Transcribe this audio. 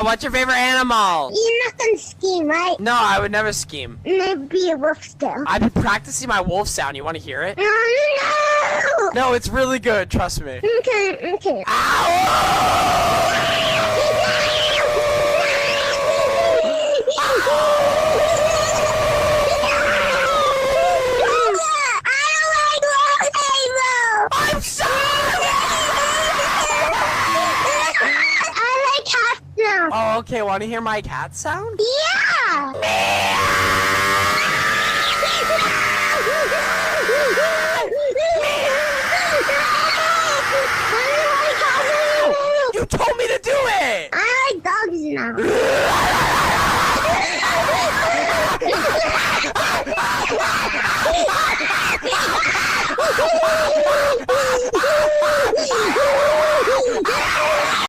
what's your favorite animal? You're not gonna scheme, right? No, I would never scheme. Maybe a wolf still. I've been practicing my wolf sound. You want to hear it? No! No, it's really good. Trust me. Okay. I'm sorry! I like cats now. Oh, okay. Want to hear my cat sound? Yeah! You told me to do it! I like dogs now.